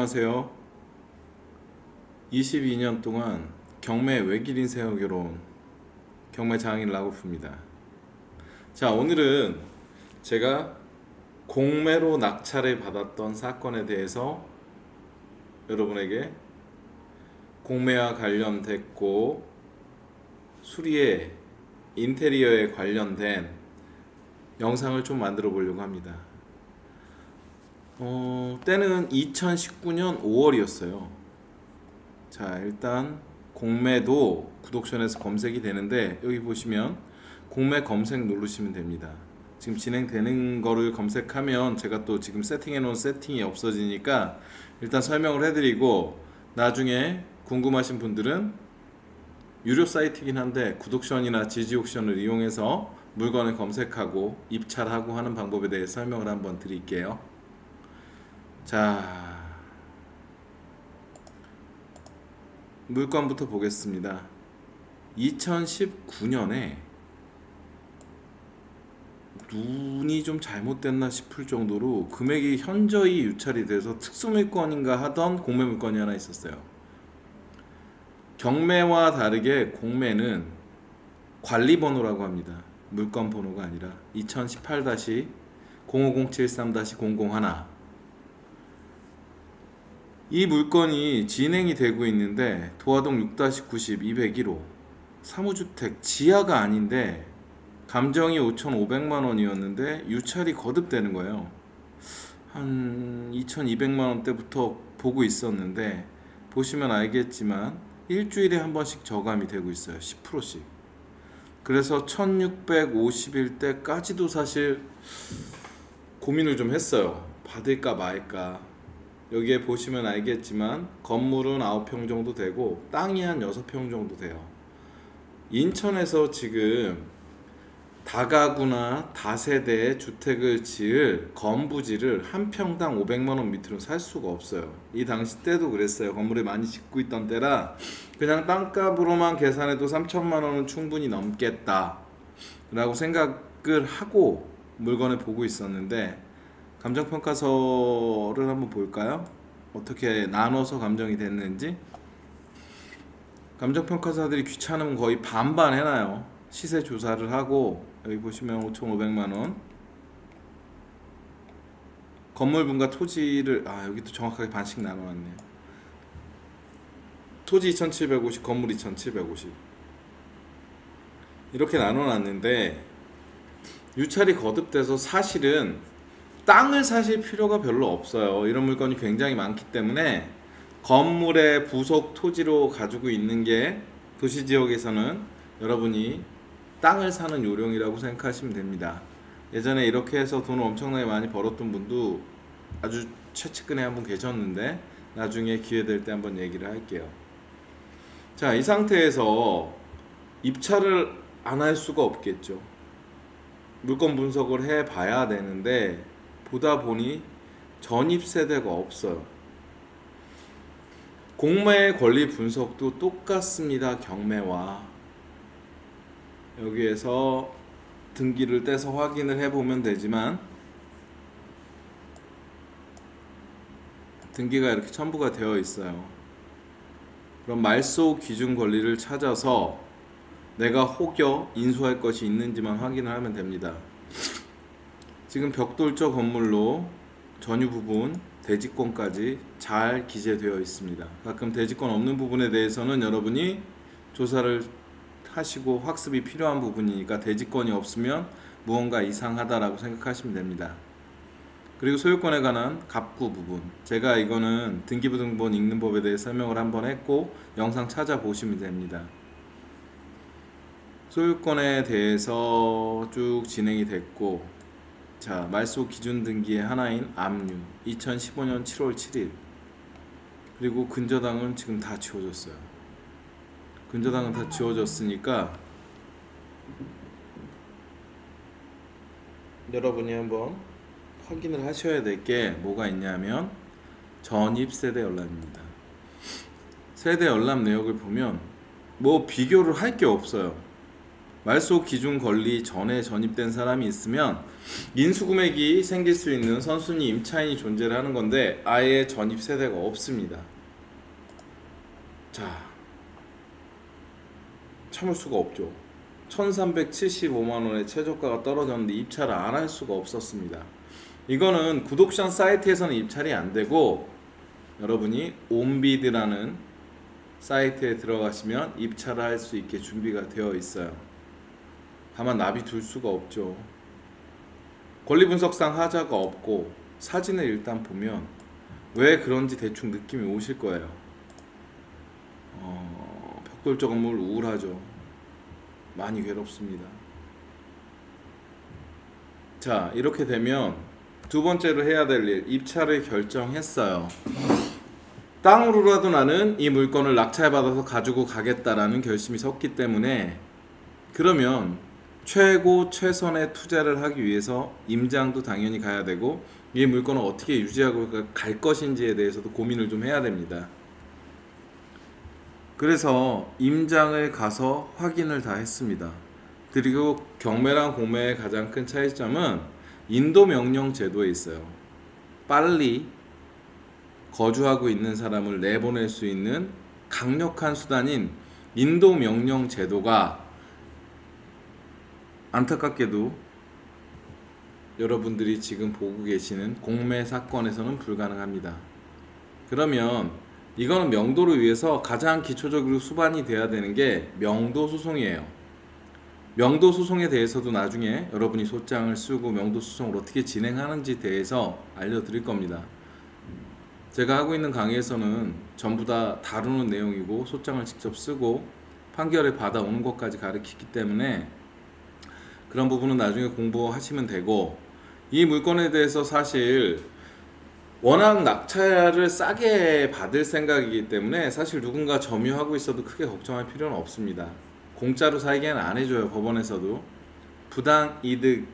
안녕하세요. 22년 동안 경매 외길인 세워 결혼 경매 장인 라고프입니다. 자, 오늘은 제가 공매로 낙찰을 받았던 사건에 대해서 여러분에게 공매와 관련됐고 수리에 인테리어에 관련된 영상을 좀 만들어 보려고 합니다. 때는 2019년 5월이었어요. 자, 일단 공매도 구독션에서 검색이 되는데 여기 보시면 공매 검색 누르시면 됩니다. 지금 진행되는 거를 검색하면 제가 또 지금 세팅해 놓은 세팅이 없어지니까 일단 설명을 해드리고, 나중에 궁금하신 분들은 유료 사이트이긴 한데 구독션이나 지지옥션을 이용해서 물건을 검색하고 입찰하고 하는 방법에 대해 설명을 한번 드릴게요. 자, 물건부터 보겠습니다. 2019년에 눈이 좀 잘못됐나 싶을 정도로 금액이 현저히 유찰이 돼서 특수물건인가 하던 공매 물건이 하나 있었어요. 경매와 다르게 공매는 관리번호라고 합니다. 물건 번호가 아니라 2018-05073-001. 이 물건이 진행이 되고 있는데 도화동 6-90 201호 사무주택 지하가 아닌데 감정이 5,500만 원이었는데 유찰이 거듭되는 거예요. 한 2,200만 원대부터 보고 있었는데 보시면 알겠지만 일주일에 한 번씩 저감이 되고 있어요. 10%씩. 그래서 1650일 때까지도 사실 고민을 좀 했어요. 받을까 말까. 여기에 보시면 알겠지만 건물은 9평 정도 되고 땅이 한 6평 정도 돼요. 인천에서 지금 다가구나 다세대의 주택을 지을 건부지를 한 평당 500만 원 밑으로 살 수가 없어요. 이 당시 때도 그랬어요. 건물을 많이 짓고 있던 때라 그냥 땅값으로만 계산해도 3천만 원은 충분히 넘겠다 라고 생각을 하고 물건을 보고 있었는데, 감정평가서를 한번 볼까요? 어떻게 나눠서 감정이 됐는지. 감정평가사들이 귀찮으면 거의 반반 해놔요. 시세 조사를 하고 여기 보시면 5,500만원 건물분과 토지를, 여기도 정확하게 반씩 나눠놨네요. 토지 2,750, 건물 2,750 이렇게 나눠놨는데 유찰이 거듭돼서 사실은 땅을 사실 필요가 별로 없어요. 이런 물건이 굉장히 많기 때문에 건물의 부속 토지로 가지고 있는 게 도시지역에서는 여러분이 땅을 사는 요령이라고 생각하시면 됩니다. 예전에 이렇게 해서 돈을 엄청나게 많이 벌었던 분도 아주 최측근에 한 분 계셨는데 나중에 기회 될 때 한번 얘기를 할게요. 자, 이 상태에서 입찰을 안 할 수가 없겠죠. 물건 분석을 해 봐야 되는데 보다 보니 전입 세대가 없어요. 공매의 권리 분석도 똑같습니다. 경매와 여기에서 등기를 떼서 확인을 해보면 되지만 등기가 이렇게 첨부가 되어 있어요. 그럼 말소 기준 권리를 찾아서 내가 혹여 인수할 것이 있는지만 확인을 하면 됩니다. 지금 벽돌적 건물로 전유 부분, 대지권까지 잘 기재되어 있습니다. 가끔 대지권 없는 부분에 대해서는 여러분이 조사를 하시고 학습이 필요한 부분이니까 대지권이 없으면 무언가 이상하다라고 생각하시면 됩니다. 그리고 소유권에 관한 갑구 부분, 제가 이거는 등기부등본 읽는 법에 대해 설명을 한번 했고 영상 찾아보시면 됩니다. 소유권에 대해서 쭉 진행이 됐고, 자, 말소 기준 등기의 하나인 압류 2015년 7월 7일, 그리고 근저당은 지금 다 지워졌어요. 근저당은 다 지워졌으니까 여러분이 한번 확인을 하셔야 될 게 뭐가 있냐면 전입 세대 열람입니다. 세대 열람 내역을 보면 뭐 비교를 할 게 없어요. 말소 기준 권리 전에 전입된 사람이 있으면 인수금액이 생길 수 있는 선순위 임차인이 존재를 하는 건데 아예 전입 세대가 없습니다. 자, 참을 수가 없죠. 1375만원의 최저가가 떨어졌는데 입찰을 안 할 수가 없었습니다. 이거는 구독션 사이트에서는 입찰이 안 되고 여러분이 온비드라는 사이트에 들어가시면 입찰을 할 수 있게 준비가 되어 있어요. 다만 나비 둘 수가 없죠. 권리 분석상 하자가 없고 사진을 일단 보면 왜 그런지 대충 느낌이 오실 거예요. 벽돌 건물 우울하죠. 많이 괴롭습니다. 자, 이렇게 되면 두 번째로 해야 될 일, 입찰을 결정했어요. 땅으로라도 나는 이 물건을 낙찰받아서 가지고 가겠다라는 결심이 섰기 때문에 그러면 최고 최선의 투자를 하기 위해서 임장도 당연히 가야 되고 이 물건을 어떻게 유지하고 갈 것인지에 대해서도 고민을 좀 해야 됩니다. 그래서 임장을 가서 확인을 다 했습니다. 그리고 경매랑 공매의 가장 큰 차이점은 인도 명령 제도에 있어요. 빨리 거주하고 있는 사람을 내보낼 수 있는 강력한 수단인 인도 명령 제도가 안타깝게도 여러분들이 지금 보고 계시는 공매 사건에서는 불가능합니다. 그러면 이거는 명도를 위해서 가장 기초적으로 수반이 돼야 되는 게 명도 소송이에요. 명도 소송에 대해서도 나중에 여러분이 소장을 쓰고 명도 소송을 어떻게 진행하는지 대해서 알려드릴 겁니다. 제가 하고 있는 강의에서는 전부 다 다루는 내용이고 소장을 직접 쓰고 판결을 받아오는 것까지 가르치기 때문에 그런 부분은 나중에 공부하시면 되고, 이 물건에 대해서 사실 워낙 낙찰을 싸게 받을 생각이기 때문에 사실 누군가 점유하고 있어도 크게 걱정할 필요는 없습니다. 공짜로 사기에는 안 해줘요. 법원에서도 부당이득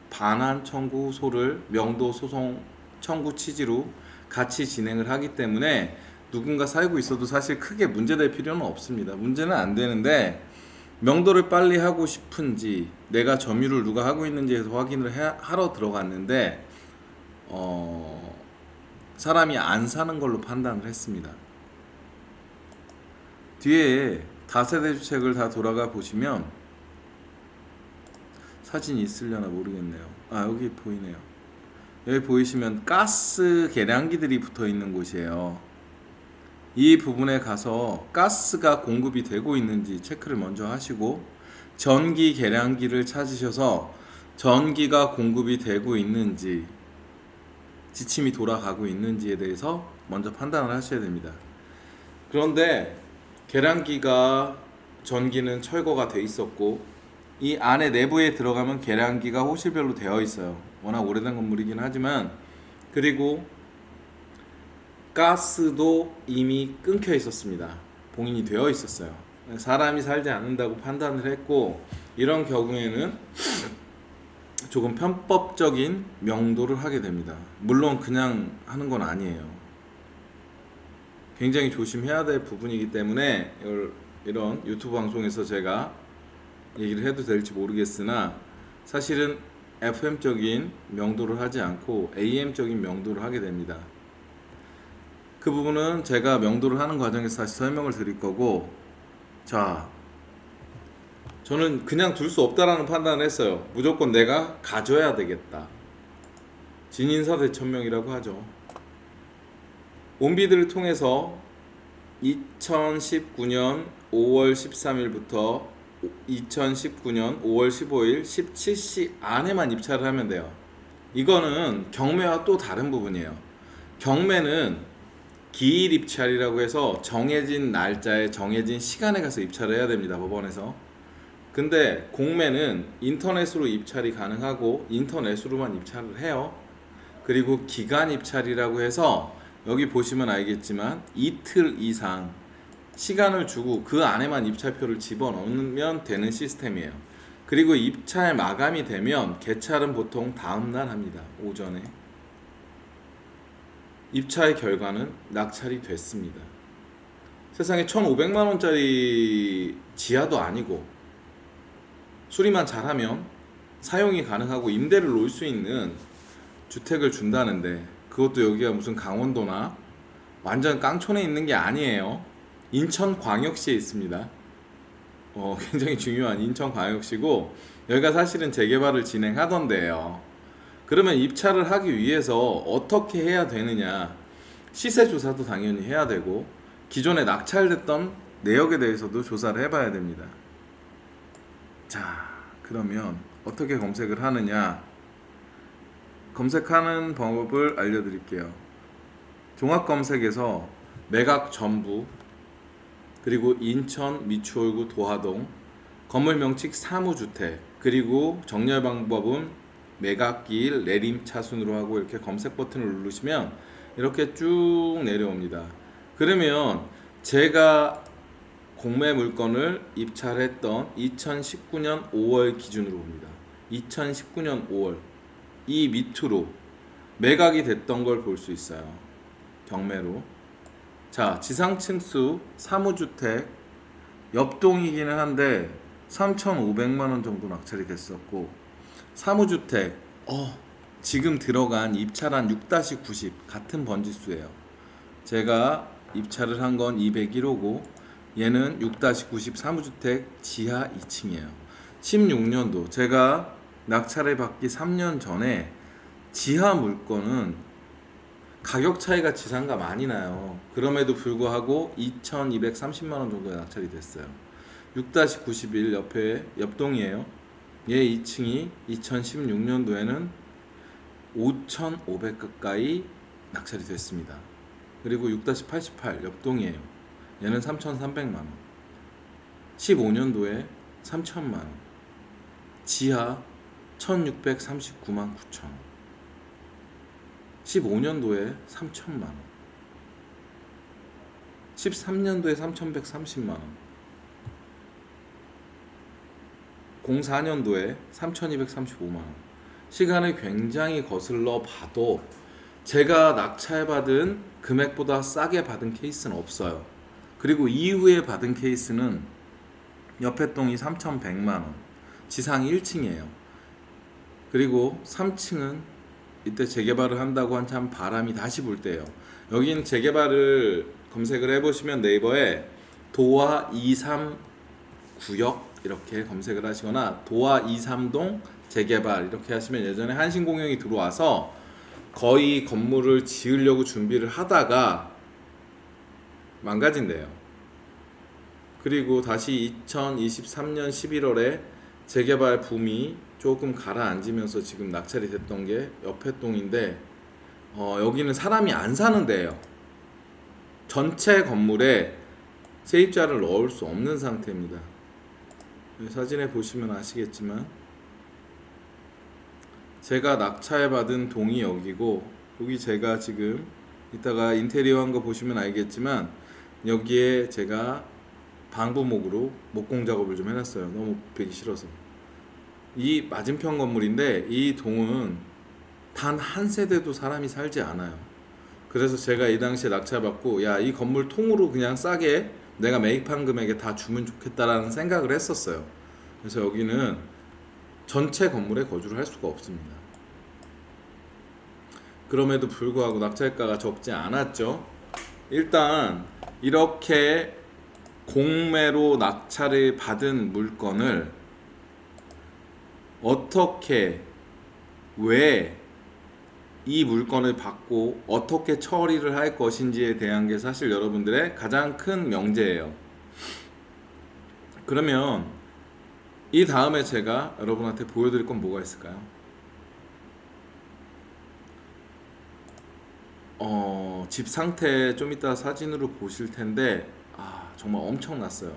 반환 청구소를 명도 소송 청구 취지로 같이 진행을 하기 때문에 누군가 살고 있어도 사실 크게 문제될 필요는 없습니다. 문제는 안 되는데 명도를 빨리 하고 싶은지 내가 점유를 누가 하고 있는지에서 확인을 하러 들어갔는데 사람이 안 사는 걸로 판단을 했습니다. 뒤에 다세대 주택을 다 돌아가 보시면 사진이 있으려나 모르겠네요. 여기 보이네요. 여기 보이시면 가스 계량기들이 붙어 있는 곳이에요. 이 부분에 가서 가스가 공급이 되고 있는지 체크를 먼저 하시고 전기 계량기를 찾으셔서 전기가 공급이 되고 있는지 지침이 돌아가고 있는지에 대해서 먼저 판단을 하셔야 됩니다. 그런데 계량기가 전기는 철거가 돼 있었고 이 안에 내부에 들어가면 계량기가 호실별로 되어 있어요. 워낙 오래된 건물이긴 하지만, 그리고 가스도 이미 끊겨 있었습니다. 봉인이 되어 있었어요. 사람이 살지 않는다고 판단을 했고, 이런 경우에는 조금 편법적인 명도를 하게 됩니다. 물론 그냥 하는 건 아니에요. 굉장히 조심해야 될 부분이기 때문에 이런 유튜브 방송에서 제가 얘기를 해도 될지 모르겠으나 사실은 FM적인 명도를 하지 않고 AM적인 명도를 하게 됩니다. 그 부분은 제가 명도를 하는 과정에서 다시 설명을 드릴 거고, 자, 저는 그냥 둘 수 없다라는 판단을 했어요. 무조건 내가 가져야 되겠다. 진인사대천명이라고 하죠. 온비드를 통해서 2019년 5월 13일부터 2019년 5월 15일 17시 안에만 입찰을 하면 돼요. 이거는 경매와 또 다른 부분이에요. 경매는 기일 입찰이라고 해서 정해진 날짜에 정해진 시간에 가서 입찰을 해야 됩니다. 법원에서. 근데 공매는 인터넷으로 입찰이 가능하고 인터넷으로만 입찰을 해요. 그리고 기간 입찰이라고 해서 여기 보시면 알겠지만 이틀 이상 시간을 주고 그 안에만 입찰표를 집어넣으면 되는 시스템이에요. 그리고 입찰 마감이 되면 개찰은 보통 다음날 합니다. 오전에. 입찰 결과는 낙찰이 됐습니다. 세상에 1,500만원짜리 지하도 아니고 수리만 잘하면 사용이 가능하고 임대를 놓을 수 있는 주택을 준다는데, 그것도 여기가 무슨 강원도나 완전 깡촌에 있는 게 아니에요. 인천광역시에 있습니다. 굉장히 중요한 인천광역시고, 여기가 사실은 재개발을 진행하던데요. 그러면 입찰을 하기 위해서 어떻게 해야 되느냐, 시세 조사도 당연히 해야 되고 기존에 낙찰됐던 내역에 대해서도 조사를 해봐야 됩니다. 자, 그러면 어떻게 검색을 하느냐, 검색하는 방법을 알려드릴게요. 종합검색에서 매각 전부, 그리고 인천 미추홀구 도하동, 건물 명칭 사무주택, 그리고 정렬 방법은 매각기일 내림차순으로 하고 이렇게 검색 버튼을 누르시면 이렇게 쭉 내려옵니다. 그러면 제가 공매 물건을 입찰했던 2019년 5월 기준으로 봅니다. 2019년 5월 이 밑으로 매각이 됐던 걸 볼 수 있어요. 경매로. 자, 지상층수 사무주택 옆동이기는 한데 3,500만원 정도 낙찰이 됐었고, 사무주택 지금 들어간 입찰한 6-90 같은 번지수예요. 제가 입찰을 한 건 201호고 얘는 6-90 사무주택 지하 2층이에요. 16년도 제가 낙찰을 받기 3년 전에 지하 물건은 가격 차이가 지상과 많이 나요. 그럼에도 불구하고 2,230만원 정도에 낙찰이 됐어요. 6-91 옆에 옆동이에요. 얘 2층이 2016년도에는 5,500 가까이 낙찰이 됐습니다. 그리고 6-88 옆동이에요. 얘는 3,300만원. 15년도에 3,000만원. 지하 1,639만 9천. 15년도에 3,000만원. 13년도에 3,130만원. 04년도에 3,235만원. 시간을 굉장히 거슬러 봐도 제가 낙찰받은 금액보다 싸게 받은 케이스는 없어요. 그리고 이후에 받은 케이스는 옆에 동이 3,100만원, 지상 1층이에요. 그리고 3층은 이때 재개발을 한다고 한참 바람이 다시 불 때예요. 여긴 재개발을 검색을 해보시면 네이버에 도화 23구역 이렇게 검색을 하시거나 도화 23동 재개발 이렇게 하시면, 예전에 한신공영이 들어와서 거의 건물을 지으려고 준비를 하다가 망가진대요. 그리고 다시 2023년 11월에 재개발 붐이 조금 가라앉으면서 지금 낙찰이 됐던 게 옆에 동인데, 여기는 사람이 안 사는 데예요. 전체 건물에 세입자를 넣을 수 없는 상태입니다. 사진에 보시면 아시겠지만 제가 낙찰받은 동이 여기고, 여기 제가 지금 이따가 인테리어 한 거 보시면 알겠지만 여기에 제가 방부목으로 목공 작업을 좀 해놨어요. 너무 보기 싫어서. 이 맞은편 건물인데 이 동은 단 한 세대도 사람이 살지 않아요. 그래서 제가 이 당시에 낙찰받고, 야, 이 건물 통으로 그냥 싸게 내가 매입한 금액에 다 주면 좋겠다라는 생각을 했었어요. 그래서 여기는 전체 건물에 거주를 할 수가 없습니다. 그럼에도 불구하고 낙찰가가 적지 않았죠. 일단 이렇게 공매로 낙찰을 받은 물건을 어떻게, 왜 이 물건을 받고 어떻게 처리를 할 것인지에 대한 게 사실 여러분들의 가장 큰 명제예요. 그러면 이 다음에 제가 여러분한테 보여드릴 건 뭐가 있을까요? 집 상태 좀 이따 사진으로 보실 텐데 정말 엄청났어요.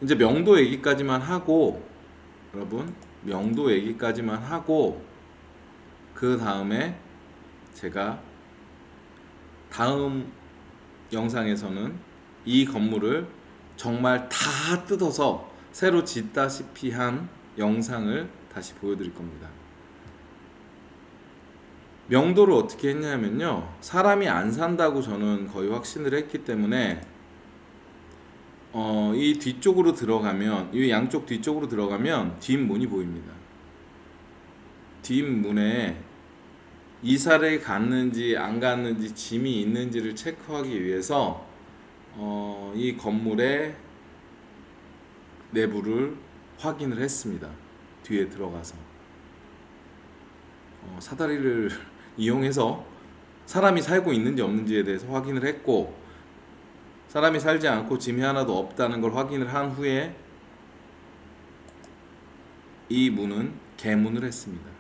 이제 명도 얘기까지만 하고, 여러분 명도 얘기까지만 하고 그 다음에 제가 다음 영상에서는 이 건물을 정말 다 뜯어서 새로 짓다시피 한 영상을 다시 보여드릴 겁니다. 명도를 어떻게 했냐면요, 사람이 안 산다고 저는 거의 확신을 했기 때문에 이 뒤쪽으로 들어가면, 이 양쪽 뒤쪽으로 들어가면 뒷문이 보입니다. 뒷문에 이사를 갔는지 안 갔는지 짐이 있는지를 체크하기 위해서 이 건물의 내부를 확인을 했습니다. 뒤에 들어가서 사다리를 이용해서 사람이 살고 있는지 없는지에 대해서 확인을 했고, 사람이 살지 않고 짐이 하나도 없다는 걸 확인을 한 후에 이 문은 개문을 했습니다.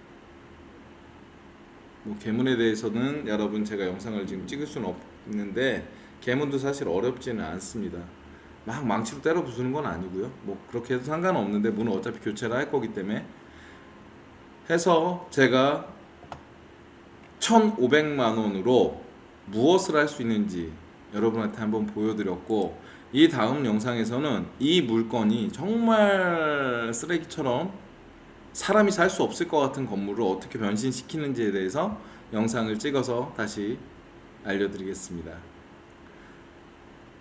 뭐 개문에 대해서는 여러분 제가 영상을 지금 찍을 수는 없는데, 개문도 사실 어렵지는 않습니다. 막 망치로 때려 부수는 건 아니고요. 뭐 그렇게 해도 상관없는데 문은 어차피 교체를 할 거기 때문에 해서 제가 1,500만 원으로 무엇을 할 수 있는지 여러분한테 한번 보여드렸고, 이 다음 영상에서는 이 물건이 정말 쓰레기처럼 사람이 살 수 없을 것 같은 건물을 어떻게 변신시키는지에 대해서 영상을 찍어서 다시 알려드리겠습니다.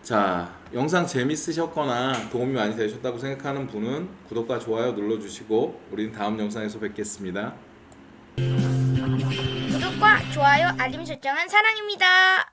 자, 영상 재밌으셨거나 도움이 많이 되셨다고 생각하는 분은 구독과 좋아요 눌러주시고 우리는 다음 영상에서 뵙겠습니다. 구독과 좋아요, 알림 설정은 사랑입니다.